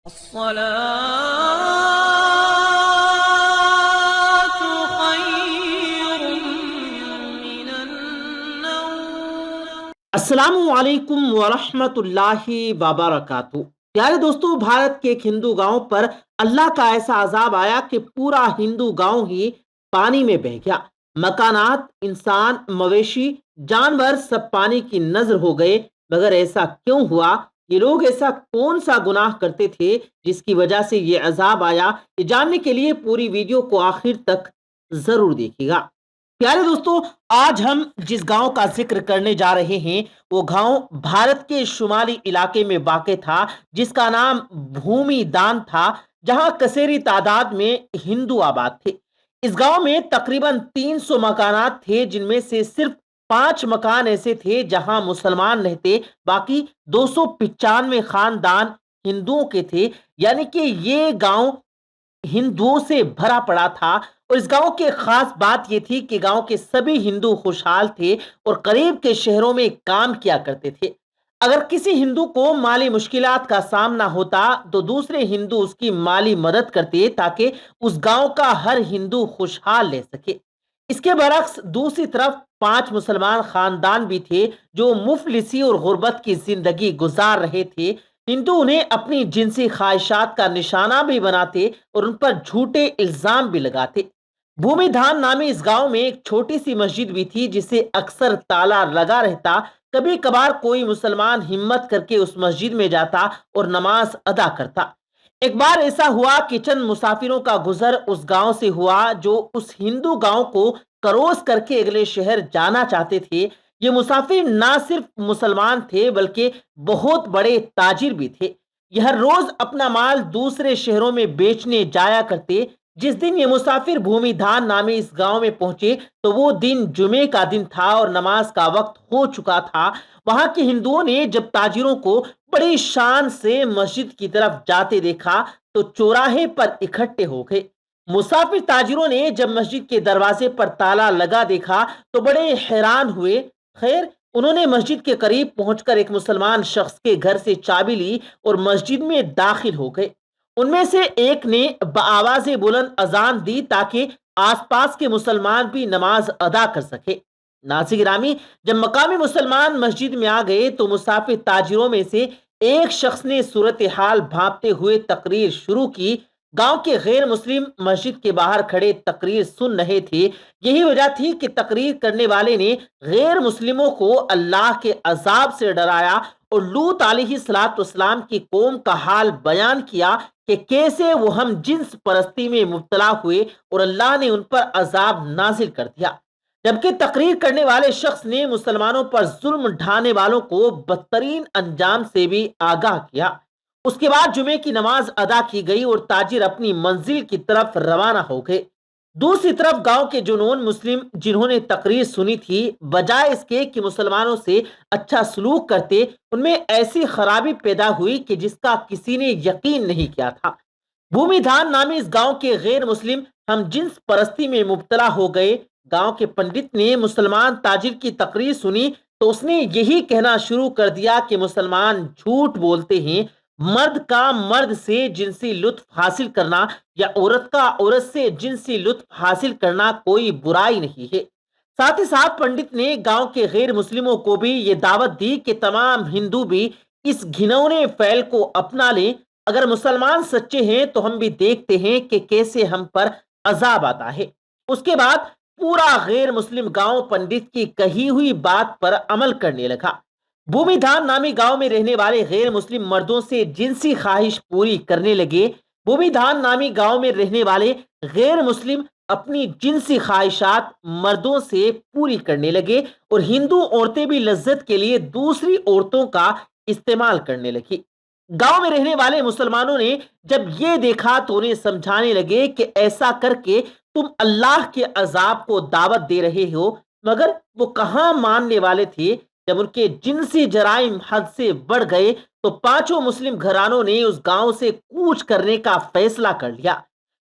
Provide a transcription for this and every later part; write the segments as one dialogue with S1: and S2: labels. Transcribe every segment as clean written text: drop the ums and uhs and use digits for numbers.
S1: الصلاة خير من النوم۔
S2: السلام علیکم ورحمۃ اللہ وبرکاتہ۔ پیارے دوستو، بھارت کے ایک ہندو گاؤں پر اللہ کا ایسا عذاب آیا کہ پورا ہندو گاؤں ہی پانی میں بہہ گیا۔ مکانات، انسان، مویشی، جانور سب پانی کی نظر ہو گئے۔ مگر ایسا کیوں ہوا؟ یہ لوگ ایسا کون سا گناہ کرتے تھے جس کی وجہ سے یہ عذاب آیا؟ یہ جاننے کے لیے پوری ویڈیو کو آخر تک ضرور دیکھیے گا۔ پیارے دوستو، آج ہم جس گاؤں کا ذکر کرنے جا رہے ہیں وہ گاؤں بھارت کے شمالی علاقے میں واقع تھا، جس کا نام بھومی دان تھا، جہاں کثیری تعداد میں ہندو آباد تھے۔ اس گاؤں میں تقریباً 300 مکانات تھے، جن میں سے صرف 5 مکان ایسے تھے جہاں مسلمان رہتے، باقی 295 خاندان ہندوؤں کے تھے۔ یعنی کہ یہ گاؤں ہندوؤں سے بھرا پڑا تھا، اور اس گاؤں کی خاص بات یہ تھی کہ گاؤں کے سبھی ہندو خوشحال تھے اور قریب کے شہروں میں کام کیا کرتے تھے۔ اگر کسی ہندو کو مالی مشکلات کا سامنا ہوتا تو دوسرے ہندو اس کی مالی مدد کرتے تاکہ اس گاؤں کا ہر ہندو خوشحال رہ سکے۔ اس کے برعکس دوسری طرف 5 مسلمان خاندان بھی تھے جو مفلسی اور غربت کی زندگی گزار رہے تھے۔ ہندو انہیں اپنی جنسی خواہشات کا نشانہ بھی بناتے اور ان پر جھوٹے الزام بھی لگاتے۔ بھومی دھان نامی اس گاؤں میں ایک چھوٹی سی مسجد بھی تھی جسے اکثر تالا لگا رہتا۔ کبھی کبھار کوئی مسلمان ہمت کر کے اس مسجد میں جاتا اور نماز ادا کرتا۔ ایک بار ایسا ہوا کہ چند مسافروں کا گزر اس گاؤں سے ہوا جو اس ہندو گاؤں کو کروس کر کے اگلے شہر جانا چاہتے تھے۔ یہ مسافر نہ صرف مسلمان تھے بلکہ بہت بڑے تاجر بھی تھے۔ یہ ہر روز اپنا مال دوسرے شہروں میں بیچنے جایا کرتے۔ جس دن یہ مسافر بھومی دھان نامی اس گاؤں میں پہنچے تو وہ دن جمعے کا دن تھا اور نماز کا وقت ہو چکا تھا۔ وہاں کے ہندوؤں نے جب تاجروں کو بڑی شان سے مسجد کی طرف جاتے دیکھا تو چوراہے پر اکٹھے ہو گئے۔ مسافر تاجروں نے جب مسجد کے دروازے پر تالا لگا دیکھا تو بڑے حیران ہوئے۔ خیر، انہوں نے مسجد کے قریب پہنچ کر ایک مسلمان شخص کے گھر سے چابی لی اور مسجد میں داخل ہو گئے۔ ان میں سے ایک نے بآواز بلند اذان دی تاکہ آس پاس کے مسلمان بھی نماز ادا کر سکے۔ ناظرین گرامی، جب مقامی مسلمان مسجد میں آ گئے تو مسافر تاجروں میں سے ایک شخص نے صورتحال بھانپتے ہوئے تقریر شروع کی۔ گاؤں کے غیر مسلم مسجد کے باہر کھڑے تقریر سن رہے تھے۔ یہی وجہ تھی کہ تقریر کرنے والے نے غیر مسلموں کو اللہ کے عذاب سے ڈرایا اور لوط علیہ السلام کی قوم کا حال بیان کیا کہ کیسے وہ ہم جنس پرستی میں مبتلا ہوئے اور اللہ نے ان پر عذاب نازل کر دیا۔ جبکہ تقریر کرنے والے شخص نے مسلمانوں پر ظلم ڈھانے والوں کو بدترین انجام سے بھی آگاہ کیا۔ اس کے بعد جمعے کی نماز ادا کی گئی اور تاجر اپنی منزل کی طرف روانہ ہو گئے۔ دوسری طرف گاؤں کے جو نون مسلم جنہوں نے تقریر سنی تھی، بجائے اس کے کہ مسلمانوں سے اچھا سلوک کرتے، ان میں ایسی خرابی پیدا ہوئی کہ جس کا کسی نے یقین نہیں کیا تھا۔ بھومی دھان نامی اس گاؤں کے غیر مسلم ہم جنس پرستی میں مبتلا ہو گئے۔ گاؤں کے پنڈت نے مسلمان تاجر کی تقریر سنی تو اس نے یہی کہنا شروع کر دیا کہ مسلمان جھوٹ بولتے ہیں۔ مرد کا مرد سے جنسی لطف حاصل کرنا یا عورت کا عورت سے جنسی لطف حاصل کرنا کوئی برائی نہیں ہے۔ ساتھ ہی ساتھ پنڈت نے گاؤں کے غیر مسلموں کو بھی یہ دعوت دی کہ تمام ہندو بھی اس گھنونے فعل کو اپنا لیں۔ اگر مسلمان سچے ہیں تو ہم بھی دیکھتے ہیں کہ کیسے ہم پر عذاب آتا ہے۔ اس کے بعد پورا غیر مسلم گاؤں پنڈت کی کہی ہوئی بات پر عمل کرنے لگا۔ بھومی دھان نامی گاؤں میں رہنے والے غیر مسلم مردوں سے جنسی خواہش پوری کرنے لگے۔ بھومی دھان نامی گاؤں میں رہنے والے غیر مسلم اپنی جنسی خواہشات مردوں سے پوری کرنے لگے اور ہندو عورتیں بھی لذت کے لیے دوسری عورتوں کا استعمال کرنے لگی۔ گاؤں میں رہنے والے مسلمانوں نے جب یہ دیکھا تو انہیں سمجھانے لگے کہ ایسا کر کے تم اللہ کے عذاب کو دعوت دے رہے ہو، مگر وہ کہاں ماننے والے تھے۔ جب ان کے جنسی جرائم حد سے بڑھ گئے تو 5 مسلم گھرانوں نے اس گاؤں سے کوچ کرنے کا فیصلہ کر لیا۔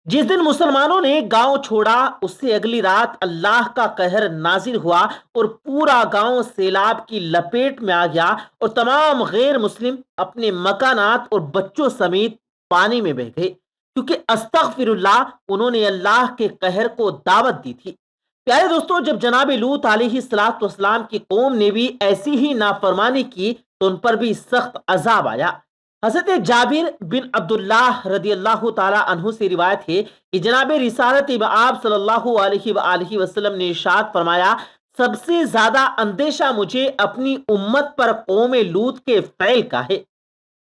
S2: جس دن مسلمانوں نے گاؤں چھوڑا اس سے اگلی رات اللہ کا قہر نازل ہوا اور پورا گاؤں سیلاب کی لپیٹ میں آ گیا اور تمام غیر مسلم اپنے مکانات اور بچوں سمیت پانی میں بہہ گئے، کیونکہ استغفر اللہ انہوں نے اللہ کے قہر کو دعوت دی تھی۔ پیارے دوستو، جب جناب لوط علیہ السلام کی قوم نے بھی ایسی ہی نافرمانی کی تو ان پر بھی سخت عذاب آیا۔ حضرت جابر بن عبداللہ رضی اللہ تعالی عنہ سے روایت ہے کہ جناب رسالت آپ صلی اللہ علیہ وآلہ وسلم نے ارشاد فرمایا، سب سے زیادہ اندیشہ مجھے اپنی امت پر قوم لوط کے فعل کا ہے۔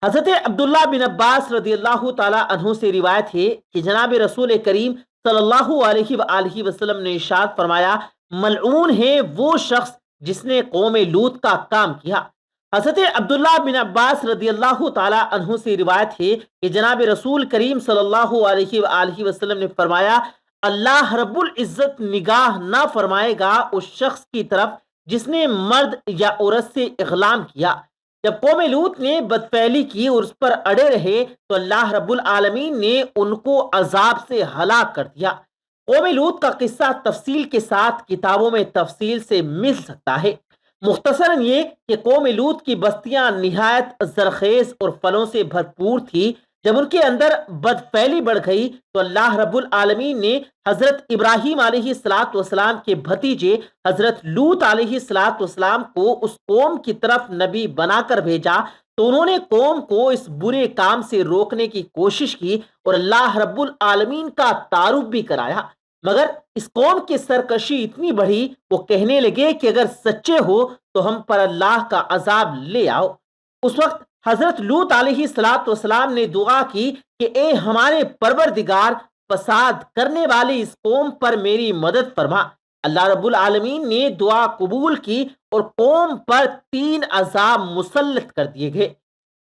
S2: حضرت عبداللہ بن عباس رضی اللہ تعالی عنہ سے روایت ہے کہ جناب رسول کریم صلی اللہ علیہ وآلہ وسلم نے ارشاد فرمایا، ملعون ہے وہ شخص جس نے قوم لوط کا کام کیا۔ حضرت عبداللہ بن عباس رضی اللہ تعالی عنہ سے روایت ہے کہ جناب رسول کریم صلی اللہ علیہ وآلہ وسلم نے فرمایا، اللہ رب العزت نگاہ نہ فرمائے گا اس شخص کی طرف جس نے مرد یا عورت سے اغلام کیا۔ جب قوم لوط نے بدفعلی کی اور اس پر اڑے رہے تو اللہ رب العالمین نے ان کو عذاب سے ہلاک کر دیا۔ قوم لوط کا قصہ تفصیل کے ساتھ کتابوں میں تفصیل سے مل سکتا ہے۔ مختصراً یہ کہ قوم لوط کی بستیاں نہایت زرخیز اور پھلوں سے بھرپور تھی۔ جب ان کے اندر بدفعلی بڑھ گئی تو اللہ رب العالمین نے حضرت ابراہیم علیہ السلام کے بھتیجے حضرت لوط علیہ السلام کو اس قوم کی طرف نبی بنا کر بھیجا، تو انہوں نے قوم کو اس برے کام سے روکنے کی کوشش کی اور اللہ رب العالمین کا تعارف بھی کرایا، مگر اس قوم کی سرکشی اتنی بڑھی وہ کہنے لگے کہ اگر سچے ہو تو ہم پر اللہ کا عذاب لے آؤ۔ اس وقت حضرت لوط علیہ السلام نے دعا کی کہ اے ہمارے پروردگار، فساد کرنے والی اس قوم پر میری مدد فرما۔ اللہ رب العالمین نے دعا قبول کی اور قوم پر 3 عذاب مسلط کر دیے گئے۔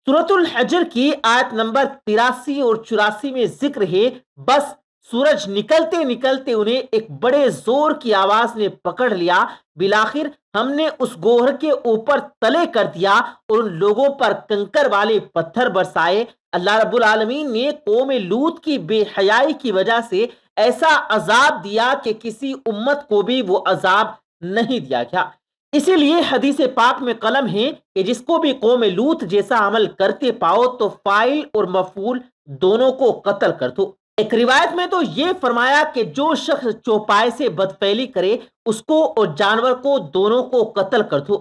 S2: سورۃ الحجر کی آیت نمبر 83 اور 84 میں ذکر ہے، بس سورج نکلتے نکلتے انہیں ایک بڑے زور کی آواز نے پکڑ لیا، بالآخر ہم نے اس گوہر کے اوپر تلے کر دیا اور ان لوگوں پر کنکر والے پتھر برسائے۔ اللہ رب العالمین نے قوم لوط کی بے حیائی کی وجہ سے ایسا عذاب دیا کہ کسی امت کو بھی وہ عذاب نہیں دیا گیا۔ اسی لیے حدیث پاک میں قلم ہے کہ جس کو بھی قوم لوط جیسا عمل کرتے پاؤ تو فاعل اور مفعول دونوں کو قتل کر دو۔ ایک روایت میں تو یہ فرمایا کہ جو شخص چوپائے سے بدفعلی کرے اس کو اور جانور کو دونوں کو قتل کر دو۔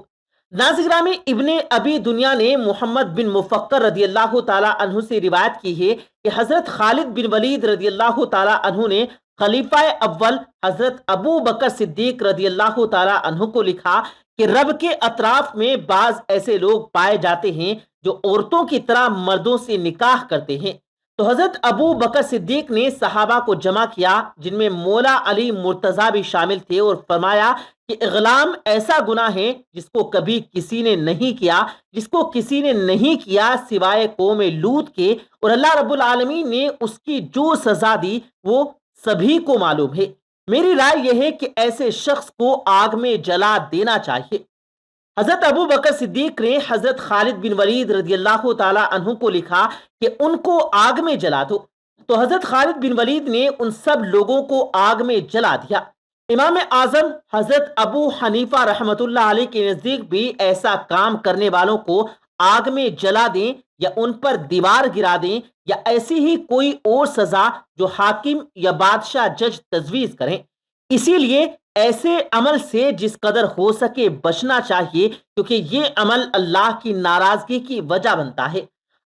S2: ناظرین، ابن ابی دنیا نے محمد بن مفکر رضی اللہ تعالی عنہ سے روایت کی ہے کہ حضرت خالد بن ولید رضی اللہ تعالی عنہ نے خلیفہ اول حضرت ابو بکر صدیق رضی اللہ تعالی عنہ کو لکھا کہ رب کے اطراف میں بعض ایسے لوگ پائے جاتے ہیں جو عورتوں کی طرح مردوں سے نکاح کرتے ہیں۔ تو حضرت ابو بکر صدیق نے صحابہ کو جمع کیا، جن میں مولا علی مرتضیٰ بھی شامل تھے، اور فرمایا کہ اغلام ایسا گناہ ہے جس کو کبھی کسی نے نہیں کیا سوائے قوم لوط کے، اور اللہ رب العالمین نے اس کی جو سزا دی وہ سبھی کو معلوم ہے۔ میری رائے یہ ہے کہ ایسے شخص کو آگ میں جلا دینا چاہیے۔ حضرت ابو بکر صدیق نے حضرت خالد بن ولید رضی اللہ تعالی عنہ کو لکھا کہ ان کو آگ میں جلا دو، تو حضرت خالد بن ولید نے ان سب لوگوں کو آگ میں جلا دیا۔ امام اعظم حضرت ابو حنیفہ رحمۃ اللہ علیہ کے نزدیک بھی ایسا کام کرنے والوں کو آگ میں جلا دیں یا ان پر دیوار گرا دیں یا ایسی ہی کوئی اور سزا جو حاکم یا بادشاہ جج تجویز کریں۔ اسی لیے ایسے عمل سے جس قدر ہو سکے بچنا چاہیے، کیونکہ یہ عمل اللہ کی ناراضگی کی وجہ بنتا ہے۔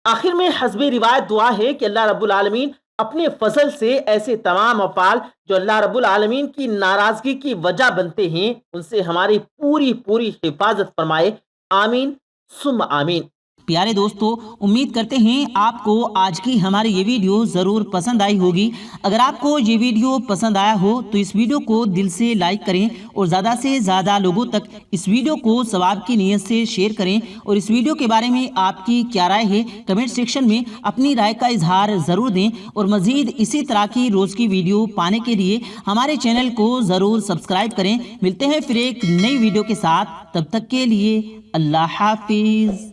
S2: آخر میں حسب روایت دعا ہے کہ اللہ رب العالمین اپنے فضل سے ایسے تمام افعال جو اللہ رب العالمین کی ناراضگی کی وجہ بنتے ہیں ان سے ہماری پوری حفاظت فرمائے، آمین ثم آمین۔
S3: پیارے دوستو، امید کرتے ہیں آپ کو آج کی ہماری یہ ویڈیو ضرور پسند آئی ہوگی۔ اگر آپ کو یہ ویڈیو پسند آیا ہو تو اس ویڈیو کو دل سے لائک کریں اور زیادہ سے زیادہ لوگوں تک اس ویڈیو کو ثواب کی نیت سے شیئر کریں، اور اس ویڈیو کے بارے میں آپ کی کیا رائے ہے کمنٹ سیکشن میں اپنی رائے کا اظہار ضرور دیں، اور مزید اسی طرح کی روز کی ویڈیو پانے کے لیے ہمارے چینل کو ضرور سبسکرائب کریں۔ ملتے ہیں پھر ایک نئی ویڈیو کے ساتھ، تب تک کے لیے اللہ حافظ۔